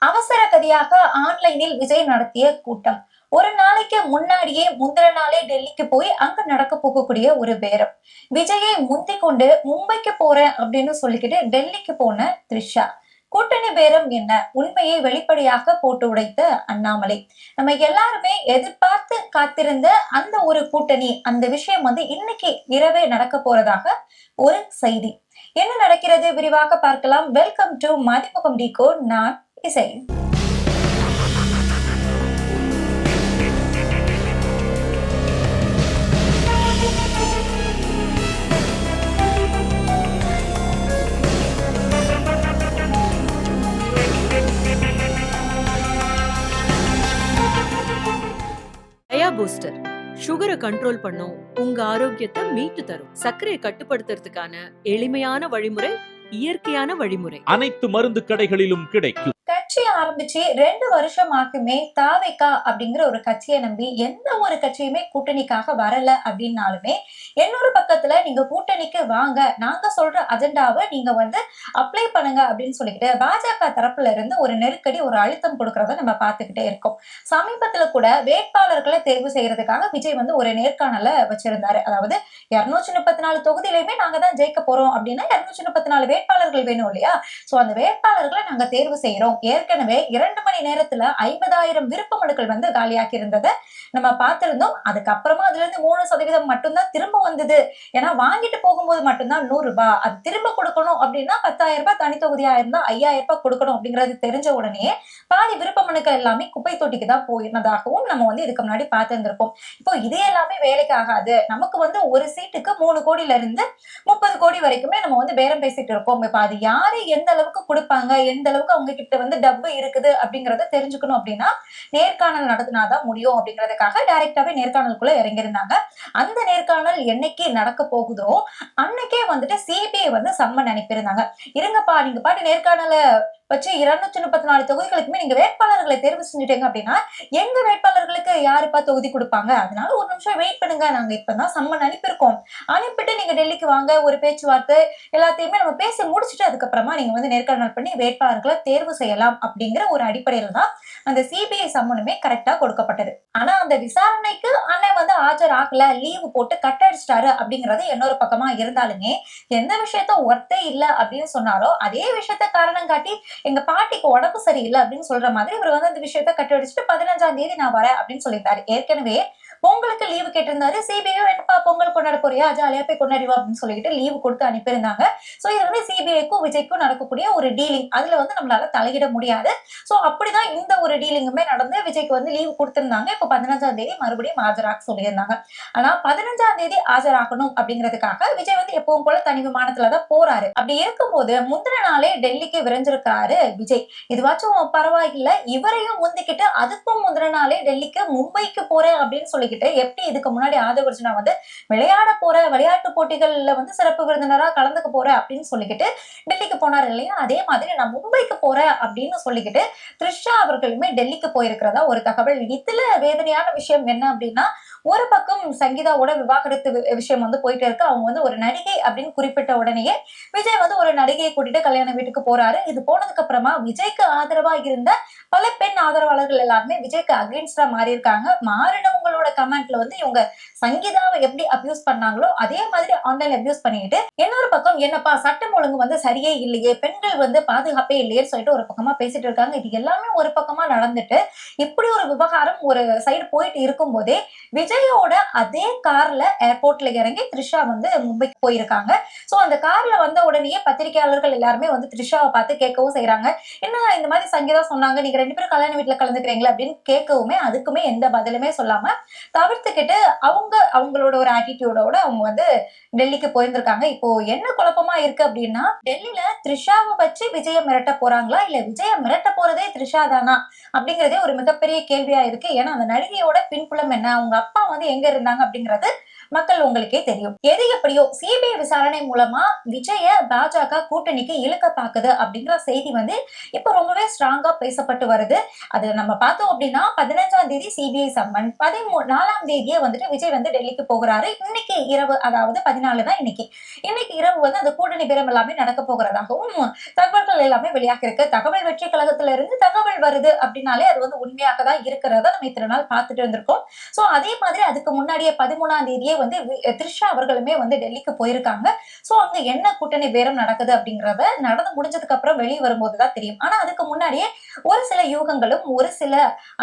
அவசர கதியாக ஆன்லைனில் விஜய் நடத்திய கூட்டம். ஒரு நாளைக்கு முன்னாடியே முந்தின நாளே டெல்லிக்கு போய் அங்க நடக்க போகக்கூடிய ஒரு பேரம். விஜயை முந்திக் கொண்டு மும்பைக்கு போறேன் அப்படின்னு சொல்லிக்கிட்டு டெல்லிக்கு போன த்ரிஷா. கூட்டணி பேரம் என்ன? உண்மையை வெளிப்படையாக போட்டு உடைத்த அண்ணாமலை. நம்ம எல்லாருமே எதிர்பார்த்து காத்திருந்த அந்த ஒரு கூட்டணி, அந்த விஷயம் இன்னைக்கு இரவே நடக்க போறதாக ஒரு செய்தி. என்ன நடக்கிறது விரிவாக பார்க்கலாம். Welcome to Mathimugam decode. நான் இசை. பூஸ்டர் சுகரை கண்ட்ரோல் பண்ணும், உங்க ஆரோக்கியத்தை மீட்டு தரும். சர்க்கரையை கட்டுப்படுத்துறதுக்கான எளிமையான வழிமுறை, இயற்கையான வழிமுறை. அனைத்து மருந்து கடைகளிலும் கிடைக்கும். கட்சி ஆரம்பிச்சு 2 வருஷம் ஆகுமே, தாவேகா அப்படிங்கிற ஒரு கட்சியை நம்பி எந்த ஒரு கட்சியுமே கூட்டணிக்காக வரல அப்படின்னாலுமே, இன்னொரு பக்கத்துல நீங்க கூட்டணிக்கு வாங்க, நாங்க சொல்ற அஜெண்டாவை நீங்க அப்ளை பண்ணுங்க அப்படின்னு சொல்லிக்கிட்டு பாஜக தரப்புல இருந்து ஒரு நெருக்கடி, ஒரு அழுத்தம் கொடுக்கறத நம்ம பார்த்துக்கிட்டே இருக்கோம். சமீபத்துல கூட வேட்பாளர்களை தேர்வு செய்யறதுக்காக விஜய் ஒரு நேர்காணல வச்சிருந்தாரு. அதாவது 234 தொகுதியிலுமே நாங்க தான் ஜெயிக்க போறோம் அப்படின்னா 234 வேட்பாளர்கள் வேணும் இல்லையா? சோ அந்த வேட்பாளர்களை நாங்க தேர்வு செய்யறோம். ஏற்கனவே 2 மணி நேரத்துல 50,000 விருப்ப மனுக்கள் காலியாக்கி இருந்ததை நம்ம பார்த்திருந்தோம். அதுக்கப்புறமா அதுல இருந்து 3% மட்டும்தான் திரும்ப வந்தது. ஏன்னா வாங்கிட்டு போகும்போது மட்டும்தான் 100 ரூபாய், அது திரும்ப கொடுக்கணும் அப்படின்னா 10,000 ரூபாய், தனி தொகுதியா இருந்தா 5,000 ரூபாய் கொடுக்கணும் அப்படிங்கிறது தெரிஞ்ச உடனே பாதி விருப்ப மனுக்கள் எல்லாமே குப்பை தொட்டிக்கு தான் போயிருந்ததாகவும் நம்ம இதுக்கு முன்னாடி பார்த்திருந்திருப்போம். இப்போ இதே எல்லாமே வேலைக்கு ஆகாது. நமக்கு ஒரு சீட்டுக்கு 3 கோடியில இருந்து 30 கோடி வரைக்குமே நம்ம பேரம் பேசிட்டு இருக்கோம். இப்ப அது யாரு எந்த அளவுக்கு கொடுப்பாங்க, எந்த அளவுக்கு அவங்க கிட்ட டப்பு இருக்குது அப்படிங்கறத தெரிஞ்சுக்கணும் அப்படின்னா நேர்காணல் நடத்தினாதான் முடியும் அப்படிங்கறதுக்காக டைரக்டாவே நேர்காணலுக்குள்ள இறங்கியிருந்தாங்க. அந்த நேர்காணல் என்னைக்கு நடக்க போகுதோ அன்னைக்கே சிபிஐ சம்மன் அனுப்பியிருந்தாங்க. இருங்கப்பா, நீங்க பாட்டு நேர்காணல வச்சு 234 தொகுதிகளுக்குமே நீங்க வேட்பாளர்களை தேர்வு செஞ்சுட்டீங்க அப்படின்னா எங்க வேட்பாளர்களுக்கு யாருப்பா தொகுதி கொடுப்பாங்க? அதனால ஒரு நிமிஷம் வெயிட் பண்ணுங்க, நாங்க இப்பதான் சம்மன் அனுப்பியிருக்கோம், அனுப்பிட்டு நீங்க டெல்லிக்கு வாங்க, ஒரு பேச்சுவார்த்தை எல்லாத்தையுமே நம்ம பேசி முடிச்சுட்டு அதுக்கப்புறமா நீங்க நேர்காணல் பண்ணி வேட்பாளர்களை தேர்வு செய்யலாம் அப்படிங்கிற ஒரு அடிப்படையில தான் அந்த சிபிஐ சம்மனுமே கரெக்டா கொடுக்கப்பட்டது. ஆனா அந்த விசாரணைக்கு அண்ணன் ஆஜர் ஆகல, லீவு போட்டு கட் அடிச்சிட்டாரு அப்படிங்கறது இன்னொரு பக்கமா இருந்தாலுமே, எந்த விஷயத்த ஒர்த்தே இல்ல அப்படின்னு சொன்னாரோ அதே விஷயத்த காரணம் காட்டி எங்க பாட்டிக்கு உடம்பு சரியில்லை அப்படின்னு சொல்ற மாதிரி இவர் அந்த விஷயத்த கட்டடிச்சுட்டு 15ஆம் தேதி நான் வரேன் அப்படின்னு சொல்லிட்டாரு. ஏற்கனவே பொங்கலுக்கு லீவு கேட்டிருந்தாரு. சிபிஐ என்னப்பா பொங்கல் கொண்டாட போறியா, ஜாலியா போய் கொண்டாடிவா அப்படின்னு சொல்லிட்டு லீவு கொடுத்து அனுப்பியிருந்தாங்க. சோ இது சிபிஐக்கும் விஜய்க்கும் நடக்கக்கூடிய ஒரு டீலிங். அதுல நம்மளால தலையிட முடியாது. சோ அப்படிதான் இந்த ஒரு டீலிங்குமே நடந்து விஜய்க்கு லீவு கொடுத்திருந்தாங்க. இப்ப 15ஆம் தேதி மறுபடியும் ஆஜராக சொல்லியிருந்தாங்க. ஆனா 15ஆம் தேதி ஆஜராகணும் அப்படிங்கிறதுக்காக விஜய் எப்பவும் போல தனி விமானத்துலதான் போறாரு. அப்படி இருக்கும்போது முந்தின நாளே டெல்லிக்கு விரைஞ்சிருக்காரு விஜய். இதுவாச்சும் பரவாயில்ல, இவரையும் முந்திக்கிட்டு அதுக்கும் முந்தின நாளே டெல்லிக்கு மும்பைக்கு போறேன் அப்படின்னு சொல்லி எப்படி இதுக்கு முன்னாடி ஆதவர்ஜுனா விளையாட போற, விளையாட்டு போட்டிகள்ல சிறப்பு விருந்தினரா கலந்துக்க போற அப்படின்னு சொல்லிக்கிட்டு டெல்லிக்கு போனார் இல்லையா? அதே மாதிரி நான் மும்பைக்கு போறேன் அப்படின்னு சொல்லிக்கிட்டு த்ரிஷா அவர்களுமே டெல்லிக்கு போயிருக்கிறதா ஒரு தகவல். இதுல வேதனையான விஷயம் என்ன அப்படின்னா, ஒரு பக்கம் சங்கீதாவோட விவாகரத்து விஷயம் போயிட்டு இருக்கு. அவங்க ஒரு நடிகை அப்படின்னு குறிப்பிட்ட உடனேயே விஜய் ஒரு நடிகையை கூட்டிட்டு கல்யாண வீட்டுக்கு போறாரு. இது போனதுக்கு அப்புறமா விஜய்க்கு ஆதரவா இருந்த பல பெண் ஆதரவாளர்கள் எல்லாருமே விஜய்க்கு அகைன்ஸ்டா மாறி இருக்காங்க. மாறினவங்களோட கமெண்ட்ல இவங்க சங்கீதாவை எப்படி அபியூஸ் பண்ணாங்களோ அதே மாதிரி ஆன்லைன் அபியூஸ் பண்ணிட்டு, இன்னொரு பக்கம் என்னப்பா சட்டம் ஒழுங்கு சரியே இல்லையே, பெண்கள் பாதுகாப்பே இல்லையே சொல்லிட்டு ஒரு பக்கமா பேசிட்டு இருக்காங்க. இது எல்லாமே ஒரு பக்கமா நடந்துட்டு இப்படி ஒரு விவகாரம் ஒரு சைடு போயிட்டு இருக்கும் போதே விஜயோட அதே கார்ல ஏர்போர்ட்ல இறங்கி த்ரிஷா மும்பைக்கு போயிருக்காங்க. சோ அந்த கார்ல வந்த உடனே பத்திரிகையாளர்கள் எல்லாருமே த்ரிஷாவை பார்த்து கேட்கவும் செய்யறாங்க. என்ன இந்த மாதிரி சங்கீதா சொன்னாங்க, நீங்க 2 பேரும் கல்யாண வீட்டுல கலந்துக்கிறீங்களா அப்படின்னு கேட்கவுமே அதுக்குமே எந்த பதிலுமே சொல்லாம தவிர்த்துக்கிட்டு அவங்களோட ஒரு ஆட்டிடியூடோட அவங்க டெல்லிக்கு போயிருந்திருக்காங்க. இப்போ என்ன குழப்பமா இருக்கு அப்படின்னா, டெல்லியில த்ரிஷாவை வச்சு விஜய மிரட்ட போறாங்களா, இல்ல விஜய மிரட்ட போறதே த்ரிஷா தானா அப்படிங்கறதே ஒரு மிகப்பெரிய கேள்வியா இருக்கு. ஏன்னா அந்த நடிகையோட பின்புலம் என்ன, அவங்க அப்பா எங்க இருந்தாங்க அப்படிங்கறது மக்கள் உங்களுக்கே தெரியும். எது எப்படியோ சிபிஐ விசாரணை மூலமா விஜய பாஜக கூட்டணிக்கு இழுக்க பாக்குது அப்படிங்கிற செய்தி இப்ப ரொம்பவே ஸ்ட்ராங்கா பேசப்பட்டு வருது. அது நம்ம பார்த்தோம் அப்படின்னா 15ஆம் தேதி சிபிஐ சம்மன், 14 4ஆம் தேதியே வந்துட்டு விஜய் வந்து டெல்லிக்கு போகிறாரு. இன்னைக்கு இரவு, அதாவது 14 தான் இன்னைக்கு. இன்னைக்கு இரவு வந்து அந்த கூட்டணி பேரம் எல்லாமே நடக்க போகிறதாகவும் தகவல்கள் எல்லாமே வெளியாக இருக்கு. தகவல் வெற்றி கழகத்துல இருந்து தகவல் வருது அப்படின்னாலே அது வந்து உண்மையாக தான் இருக்கிறத நம்ம இத்தனை நாள் பார்த்துட்டு இருந்திருக்கோம். சோ அதே மாதிரி அதுக்கு முன்னாடியே 13ஆம் தேதியே வந்து த்ரிஷா அவர்களுமே வந்து டெல்லிக்கு போயிருக்காங்க. சோ அங்க என்ன கூட்டணி பேரம் நடக்குது அப்படிங்கறத நடந்து முடிஞ்சதுக்கு அப்புறம் வெளியே வரும்போதுதான் தெரியும். ஆனா அதுக்கு முன்னாடியே ஒரு சில யூகங்களும் ஒரு சில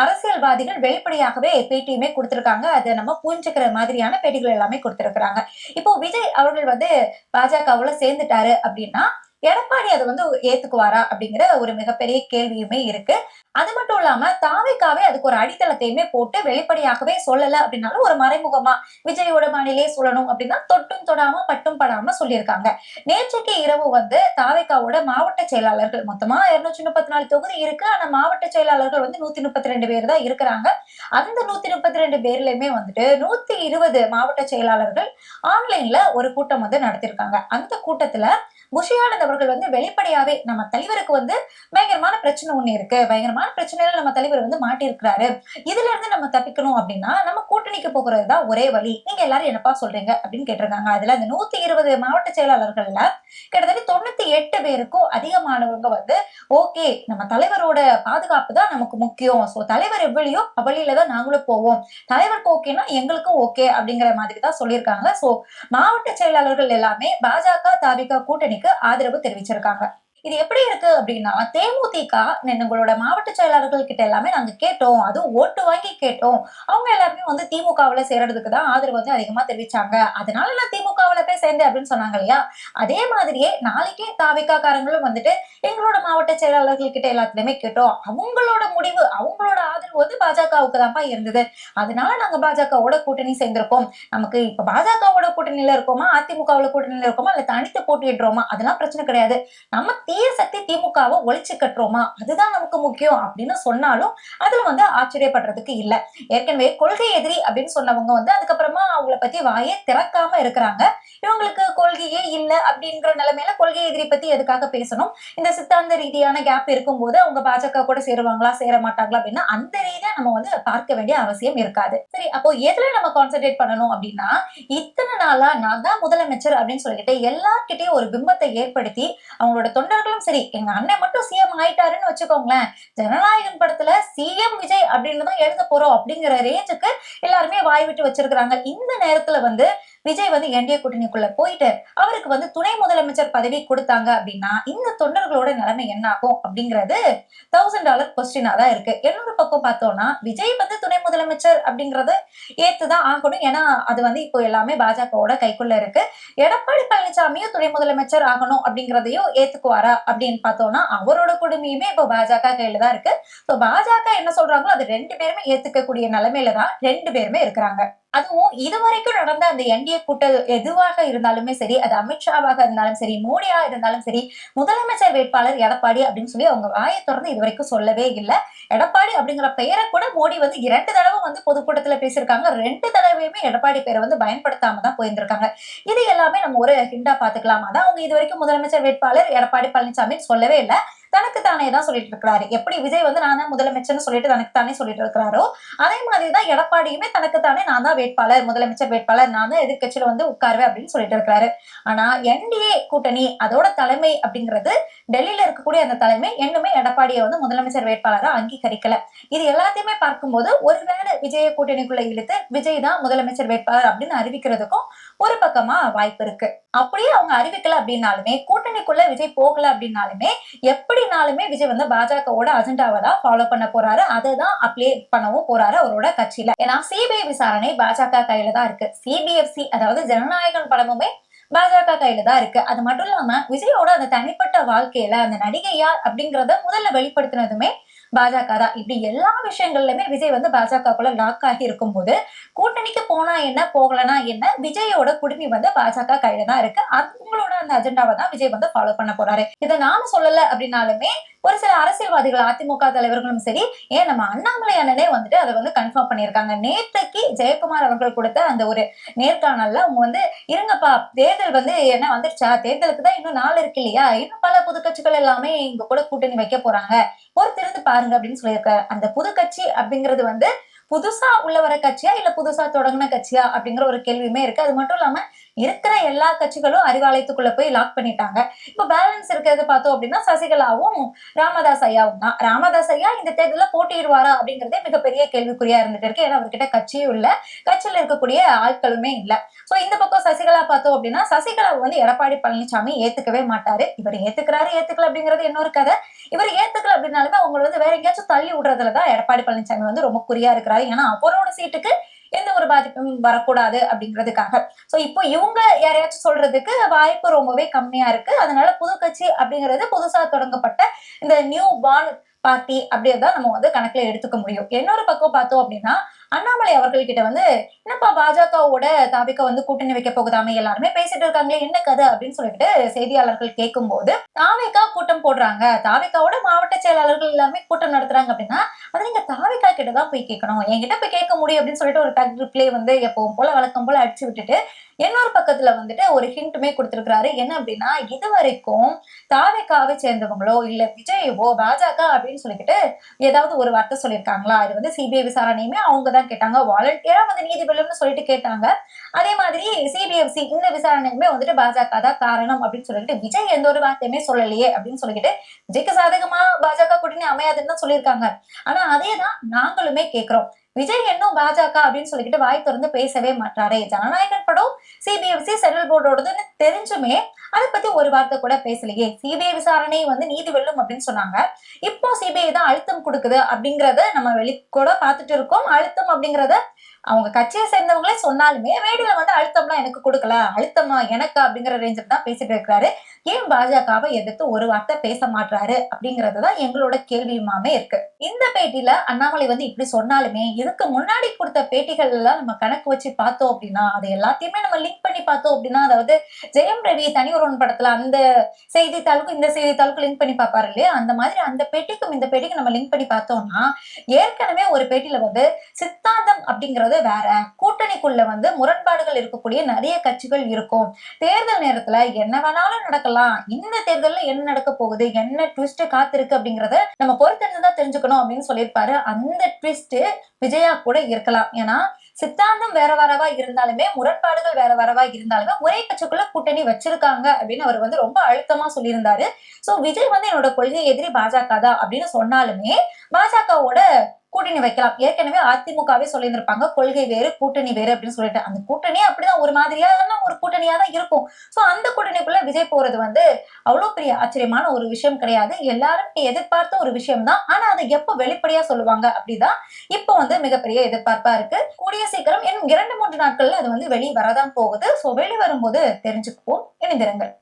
அரசியல்வாதிகள் வெளிப்படையாகவே பேட்டியுமே கொடுத்திருக்காங்க. அதை நம்ம புரிஞ்சுக்கிற மாதிரியான பேட்டிகள் எல்லாமே கொடுத்திருக்கிறாங்க. இப்போ விஜய் அவர்கள் வந்து பாஜகவுல சேர்ந்துட்டாரு அப்படின்னா எடப்பாடி அதை வந்து ஏத்துக்குவாரா அப்படிங்கிற ஒரு மிகப்பெரிய கேள்வியுமே இருக்கு. அது மட்டும் இல்லாம தாவேக்காவே அதுக்கு ஒரு அடித்தளத்தையுமே போட்டு வெளிப்படையாகவே சொல்லல அப்படின்னாலும் ஒரு மறைமுகமா விஜயோட மாநிலே சொல்லணும் அப்படின்னா தொட்டும் தொடாம பட்டும் படாம சொல்லியிருக்காங்க. நேற்றுக்கு இரவு வந்து தாவேக்காவோட மாவட்ட செயலாளர்கள் மொத்தமா 234 தொகுதி இருக்கு. ஆனா மாவட்ட செயலாளர்கள் வந்து 132 பேர் தான் இருக்கிறாங்க. அந்த 132 பேர்லயுமே வந்துட்டு 120 மாவட்ட செயலாளர்கள் ஆன்லைன்ல ஒரு கூட்டம் வந்து நடத்திருக்காங்க. அந்த கூட்டத்துல புஷியானந்த் அவர்கள் வந்து வெளிப்படையாவே நம்ம தலைவருக்கு வந்து பயங்கரமான பிரச்சனை ஒண்ணு இருக்கு, பயங்கரமான பிரச்சனையில நம்ம தலைவர் வந்து மாட்டியிருக்கிறாரு, இதுல இருந்து நம்ம தப்பிக்கணும் அப்படின்னா நம்ம கூட்டணிக்கு போகிறதுதான் ஒரே வழி, நீங்க எல்லாரும் என்னப்பா சொல்றீங்க அப்படின்னு கேட்டிருக்காங்க. அதுல அந்த 120 மாவட்ட செயலாளர்கள்ல கிட்டத்தட்ட 98 பேருக்கும் அதிகமானவங்க வந்து ஓகே, நம்ம தலைவரோட பாதுகாப்பு தான் நமக்கு முக்கியம், சோ தலைவர் எவ்வளியோ அவ்வளியில தான் நாங்களும் போவோம், தலைவருக்கு ஓகேனா எங்களுக்கும் ஓகே அப்படிங்கிற மாதிரி தான் சொல்லியிருக்காங்க. சோ மாவட்ட செயலாளர்கள் எல்லாமே பாஜக தாவிக கூட்டணிக்கு ஆதரவு தெரிவிச்சிருக்காங்க. இது எப்படி இருக்கு அப்படின்னா தேமுதிக எங்களோட மாவட்ட செயலாளர்கள் கிட்ட எல்லாமே நாங்க கேட்டோம், அதுவும் ஓட்டு வாங்கி கேட்டோம், அவங்க எல்லாருமே வந்து திமுகவுல சேர்றதுக்கு தான் ஆதரவு வந்து அதிகமா தெரிவிச்சாங்க, அதனால நான் திமுகவுல போய் சேர்ந்தேன் அப்படின்னு சொன்னாங்க இல்லையா. அதே மாதிரியே நாளைக்கே தாவிக காரங்களும் வந்துட்டு எங்களோட மாவட்ட செயலாளர்கள் கிட்ட எல்லாத்துலயுமே கேட்டோம், அவங்களோட முடிவு அவங்களோட ஆதரவு வந்து பாஜகவுக்கு தான்ப்பா இருந்தது, அதனால நாங்க பாஜகவோட கூட்டணி சேர்ந்திருக்கோம், நமக்கு இப்ப பாஜகவோட கூட்டணியில இருக்கோமா அதிமுகவுல கூட்டணியில இருக்கோமா இல்ல தனித்து போட்டியிடுறோமா அதெல்லாம் பிரச்சனை கிடையாது, நம்ம தீய சக்தி திமுகவை ஒழிச்சு கட்டுறோமா அதுதான் நமக்கு முக்கியம் அப்படின்னு சொன்னாலும் அதுல வந்து ஆச்சரியப்படுறதுக்கு இல்ல. ஏற்கனவே கொள்கை எதிரி அப்படின்னு சொன்னவங்க வந்து அதுக்கப்புறமா அவங்கள பத்தி வாயே திறக்காம இருக்கிறாங்க. இவங்களுக்கு கொள்கையே இல்ல அப்படிங்கிற நிலைமையில கொள்கை எதிரி பத்தி எதுக்காக பேசணும், இந்த சித்தாந்த ரீதியான கேப் இருக்கும்போது அவங்க பாஜக கூட சேருவாங்களா சேர மாட்டாங்களா அப்படின்னா அந்த ரீதியா நம்ம வந்து பார்க்க வேண்டிய அவசியம் இருக்காது. சரி, அப்போ எதுல நம்ம கான்சென்ட்ரேட் பண்ணணும் அப்படின்னா இத்தனை நாளா நான் தான் முதலமைச்சர் அப்படின்னு சொல்லிட்டு எல்லார்கிட்டயும் ஒரு பிம்பத்தை ஏற்படுத்தி அவங்களோட தொண்டர்களும் சரி எங்க அண்ணன் மட்டும் சிஎம் ஆயிட்டாருன்னு வச்சுக்கோங்களேன், ஜனநாயகன் படத்துல சிஎம் விஜய் அப்படின்னு தான் எழுத போறோம் அப்படிங்கிற ரேஞ்சுக்கு எல்லாருமே வாய் விட்டு வச்சிருக்கிறாங்க. இந்த நேரத்துல வந்து விஜய் வந்து என்டிஏ கூட்டணிக்குள்ள போயிட்டு அவருக்கு வந்து துணை முதலமைச்சர் பதவி கொடுத்தாங்க அப்படின்னா இந்த தொண்டர்களோட நிலைமை என்ன ஆகும் அப்படிங்கிறது $1000 கொஸ்டினா தான் இருக்கு. இன்னொரு பக்கம் பார்த்தோம்னா விஜய் வந்து துணை முதலமைச்சர் அப்படிங்கறத ஏத்துதான் ஆகணும், ஏன்னா அது வந்து இப்போ எல்லாமே பாஜகவோட கைக்குள்ள இருக்கு. எடப்பாடி பழனிசாமியும் துணை முதலமைச்சர் ஆகணும் அப்படிங்கறதையும் ஏத்துக்குவாரா அப்படின்னு பார்த்தோம்னா அவரோட குடுமையுமே இப்போ பாஜக கையில தான் இருக்கு. பாஜக என்ன சொல்றாங்களோ அது 2 பேருமே ஏத்துக்கக்கூடிய நிலைமையில தான் 2 பேருமே இருக்கிறாங்க. அதுவும் இதுவரைக்கும் நடந்த அந்த என்டிஏ கூட்டம் எதுவாக இருந்தாலுமே சரி, அது அமித்ஷாவாக இருந்தாலும் சரி, மோடியா இருந்தாலும் சரி, முதலமைச்சர் வேட்பாளர் எடப்பாடி அப்படின்னு சொல்லி அவங்க வாயை திறந்து இது வரைக்கும் சொல்லவே இல்லை. எடப்பாடி அப்படிங்கிற பெயரை கூட மோடி வந்து 2 தடவை வந்து பொதுக்கூட்டத்துல பேசியிருக்காங்க. 2 தடவையுமே எடப்பாடி பேரை வந்து பயன்படுத்தாம தான் போயிருந்திருக்காங்க. இது எல்லாமே நம்ம ஒரு ஹிண்டா பாத்துக்கலாம். அதான் அவங்க இது வரைக்கும் முதலமைச்சர் வேட்பாளர் எடப்பாடி பழனிசாமி சொல்லவே இல்லை, தனக்கு தானே தான் சொல்லிட்டு இருக்கிறாரு. எப்படி விஜய் வந்து நான் தான் முதலமைச்சர்னு சொல்லிட்டு தனக்கு தானே சொல்லிட்டு இருக்கிறாரோ அதே மாதிரிதான் எடப்பாடியுமே தனக்கு தானே நான் தான் வேட்பாளர், முதலமைச்சர் வேட்பாளர், நான் தான் எதிர்கட்சியில வந்து உட்காருவேன் அப்படின்னு சொல்லிட்டு இருக்கிறாரு. ஆனா என்டிஏ கூட்டணி அதோட தலைமை அப்படிங்கிறது டெல்லியில இருக்கக்கூடிய அந்த தலைமை இன்னுமே எடப்பாடியை வந்து முதலமைச்சர் வேட்பாளரா அங்கீகரிக்கல. இது எல்லாத்தையுமே பார்க்கும்போது ஒருவேளை விஜய கூட்டணிக்குள்ள இழுத்து விஜய் தான் முதலமைச்சர் வேட்பாளர் அப்படின்னு அறிவிக்கிறதுக்கும் ஒரு பக்கமா வாய்ப்பு இருக்கு. அப்படியே அவங்க அறிவிக்கல அப்படின்னாலுமே கூட்டணிக்குள்ள விஜய் போகல அப்படின்னாலுமே எப்படினாலுமே விஜய் வந்து பாஜகவோட அஜெண்டாவை தான் ஃபாலோ பண்ண போறாரு, அதை தான் அப்ளை பண்ணவும் போறாரு அவரோட கட்சியில. ஏன்னா சிபிஐ விசாரணை பாஜக கையில தான் இருக்கு. சிபிஎஃப்சி அதாவது ஜனநாயகன் படமுமே பாஜக கையில தான் இருக்கு. அது மட்டும் இல்லாம விஜயோட அந்த தனிப்பட்ட வாழ்க்கையில அந்த நடிகை யார் அப்படிங்கறத முதல்ல வெளிப்படுத்தினதுமே பாஜக தான். இப்படி எல்லா விஷயங்கள்லயுமே விஜய் வந்து பாஜகக்குள்ள லாக் ஆகி இருக்கும் போது கூட்டணிக்கு போனா என்ன போகலனா என்ன விஜயோட குடுமி வந்து பாஜக கையில தான் இருக்கு. அவங்களோட அந்த அஜெண்டாவை தான் விஜய் வந்து ஃபாலோ பண்ண போறாரு. இதை நானும் சொல்லல அப்படின்னாலுமே ஒரு சில அரசியல்வாதிகள் அதிமுக தலைவர்களும் சரி, ஏன் நம்ம அண்ணாமலை அண்ணனே வந்துட்டு அதை வந்து கன்ஃபார்ம் பண்ணியிருக்காங்க. நேற்றுக்கு ஜெயக்குமார் அவர்கள் கொடுத்த அந்த ஒரு நேர்காணல்ல அவங்க வந்து இருங்கப்பா தேர்தல் வந்து என்ன வந்துருச்சா, தேர்தலுக்கு தான் இன்னும் நாள் இருக்கு இல்லையா, இன்னும் பல புது கட்சிகள் எல்லாமே இங்க கூட கூட்டணி வைக்க போறாங்க, பொறுத்திருந்து பாருங்க அப்படின்னு சொல்லியிருக்காரு. அந்த புது கட்சி அப்படிங்கிறது வந்து புதுசா உள்ள வர கட்சியா இல்ல புதுசா தொடங்கின கட்சியா அப்படிங்கிற ஒரு கேள்வியுமே இருக்கு. அது மட்டும் இல்லாம இருக்கிற எல்லா கட்சிகளும் அறிவாலயத்துக்குள்ள போய் லாக் பண்ணிட்டாங்க. இப்ப பேலன்ஸ் இருக்கிறது பார்த்தோம் அப்படின்னா சசிகலாவும் ராமதாஸ் ஐயாவும் தான். ராமதாஸ் ஐயா இந்த தேர்தலில் போட்டியிடுவாரா அப்படிங்கறதே மிகப்பெரிய கேள்விக்குறியா இருந்துட்டு இருக்கு. ஏன்னா அவர்கிட்ட கட்சியும் இல்ல, கட்சியில இருக்கக்கூடிய ஆட்களுமே இல்ல. சோ இந்த பக்கம் சசிகலா பார்த்தோம் அப்படின்னா சசிகலா வந்து எடப்பாடி பழனிசாமி ஏத்துக்கவே மாட்டாரு. இவர் ஏத்துக்கிறாரு ஏத்துக்கல அப்படிங்கிறது இன்னொரு கதை. இவர் ஏத்துக்கல அப்படின்னாலுமே அவங்க வந்து வேற எங்கேயாச்சும் தள்ளி விடுறதுலதான் எடப்பாடி பழனிசாமி வந்து ரொம்ப குறியா இருக்கிறாரு. ஏன்னா அவரோட சீட்டுக்கு எந்த ஒரு பாதிப்பும் வரக்கூடாது அப்படிங்கிறதுக்காக. சோ இப்போ இவங்க யாரையாச்சும் சொல்றதுக்கு வாய்ப்பு ரொம்பவே கம்மியா இருக்கு. அதனால புது கட்சி அப்படிங்கிறது புதுசா தொடங்கப்பட்ட இந்த நியூ பார்ன் பார்ட்டி அப்படியேதான் நம்ம வந்து கணக்குல எடுத்துக்க முடியும். இன்னொரு பக்கம் பார்த்தோம் அப்படின்னா அண்ணாமலை அவர்கள்கிட்ட வந்து என்னப்பா பாஜகவோட தாவிக வந்து கூட்டணி வைக்க போகுதாமே எல்லாருமே பேசிட்டு இருக்காங்களே என்ன கதை அப்படின்னு சொல்லிட்டு செய்தியாளர்கள் கேட்கும் போது தாவிகா கூட்டம் போடுறாங்க, தாவிகாவோட மாவட்ட செயலாளர்கள் எல்லாமே கூட்டம் நடத்துறாங்க அப்படின்னா அது நீங்க தாவிகா கிட்டதான் போய் கேட்கணும், என்கிட்ட போய் கேட்க முடியும் அப்படின்னு சொல்லிட்டு ஒரு டக் ரிப்ளே வந்து எப்பவும் போல வழக்கம் போல அடிச்சு விட்டுட்டு இன்னொரு பக்கத்துல வந்துட்டு ஒரு ஹிண்ட்டுமே கொடுத்திருக்கிறாரு. என்ன அப்படின்னா இது வரைக்கும் தாவிகாவை சேர்ந்தவங்களோ இல்ல விஜயவோ பாஜக அப்படின்னு சொல்லிக்கிட்டு ஏதாவது ஒரு வார்த்தை சொல்லியிருக்காங்களா? இது வந்து சிபிஐ விசாரணையுமே அவங்கதான் கேட்டாங்க, வாலண்டியரா வந்து நீதிபதினு சொல்லிட்டு கேட்டாங்க. அதே மாதிரி சிபிஎஃப்சி இந்த விசாரணையுமே வந்துட்டு பாஜக தான் காரணம் அப்படின்னு சொல்லிட்டு விஜய் எந்த ஒரு வார்த்தையுமே சொல்லலையே அப்படின்னு சொல்லிக்கிட்டு விஜய்க்கு சாதகமா பாஜக கூட்டணி அமையாதுன்னு தான் சொல்லியிருக்காங்க. ஆனா அதேதான் நாங்களுமே கேட்கிறோம். விஜய் இன்னும் பாஜக அப்படின்னு சொல்லிக்கிட்டு வாய் திறந்து பேசவே மாட்டாரே. ஜனநாயகன் படம் சிபிஎஃப்சி சென்ட்ரல் போர்டோடதுன்னு தெரிஞ்சுமே அதை பத்தி ஒரு வார்த்தை கூட பேசலையே. சிபிஐ விசாரணை வந்து நீதி வெல்லும் அப்படின்னு சொன்னாங்க. இப்போ சிபிஐ தான் அழுத்தம் கொடுக்குது அப்படிங்கறத நம்ம வெளிக்கூட பார்த்துட்டு இருக்கோம். அழுத்தம் அப்படிங்கறத அவங்க கட்சியை சேர்ந்தவங்களே சொன்னாலுமே வேடியில வந்து அழுத்தம்லாம் எனக்கு கொடுக்கல, அழுத்தமா எனக்கு அப்படிங்கிற ரேஞ்சில் தான் பேசிட்டு இருக்கிறாரு. ஏன் பாஜகவை எதிர்த்து ஒரு வார்த்தை பேச மாட்டாரு அப்படிங்கறதுதான் எங்களோட கேள்வியுமாமே இருக்கு. இந்த பேட்டியில அண்ணாமலை வந்து இப்படி சொன்னாலுமே இதுக்கு முன்னாடி கொடுத்த பேட்டிகள் எல்லாம் நம்ம கணக்கு வச்சு பார்த்தோம் அப்படின்னா அது எல்லாத்தையுமே நம்ம லிங்க் பண்ணி பார்த்தோம் அப்படின்னா, அதாவது ஜெயம் ரவி தனி ஒருவன் படத்துல அந்த செய்தித்தாளுக்கும் இந்த செய்தித்தாளுக்கும் லிங்க் பண்ணி பார்ப்பாரு இல்லையா, அந்த மாதிரி அந்த பேட்டிக்கும் இந்த பேட்டிக்கும் நம்ம லிங்க் பண்ணி பார்த்தோம்னா ஏற்கனவே ஒரு பேட்டியில வந்து சித்தாந்தம் அப்படிங்கறது வேற, கூட்டணிக்குள்ள வந்து முரண்பாடுகள் இருக்கக்கூடிய நிறைய கட்சிகள் இருக்கும், தேர்தல் நேரத்துல என்ன வேணாலும் நடக்கலாம், இந்த தேர்தல்ல என்ன நடக்க போகுது, என்ன ட்விஸ்ட் காத்திருக்கு அப்படிங்கறத நம்ம பொறுத்திருந்துதான் தெரிஞ்சுக்கணும் அப்படின்னு சொல்லியிருப்பாரு. அந்த ட்விஸ்ட் விஜயா கூட இருக்கலாம். ஏன்னா சித்தாந்தம் வேற வரவா இருந்தாலுமே முரண்பாடுகள் வேற வரவா இருந்தாலுமே ஒரே கட்சிக்குள்ள கூட்டணி வச்சிருக்காங்க அப்படின்னு அவர் வந்து ரொம்ப அழுத்தமா சொல்லியிருந்தாரு. சோ விஜய் வந்து என்னோட கொள்கை எதிரி பாஜக தான் அப்படின்னு சொன்னாலுமே பாஜகவோட கூட்டணி வைக்கலாம். ஏற்கனவே அதிமுகவே சொல்லியிருந்திருப்பாங்க கொள்கை வேறு கூட்டணி வேறு அப்படின்னு சொல்லிட்டு. அந்த கூட்டணியே அப்படிதான் ஒரு மாதிரியான ஒரு கூட்டணியா தான் இருக்கும். சோ அந்த கூட்டணிக்குள்ள விஜய் போறது வந்து அவ்வளவு பெரிய ஆச்சரியமான ஒரு விஷயம் கிடையாது. எல்லாரும் எதிர்பார்த்த ஒரு விஷயம் தான். ஆனா அதை எப்ப வெளிப்படையா சொல்லுவாங்க அப்படிதான் இப்போ வந்து மிகப்பெரிய எதிர்பார்ப்பா இருக்கு. கூடிய சீக்கிரம் இன்னும் 2-3 நாட்கள்ல அது வந்து வெளி வரதான் போகுது. சோ வெளி வரும்போது தெரிஞ்சுக்குவோம். இணைந்திருங்கள்.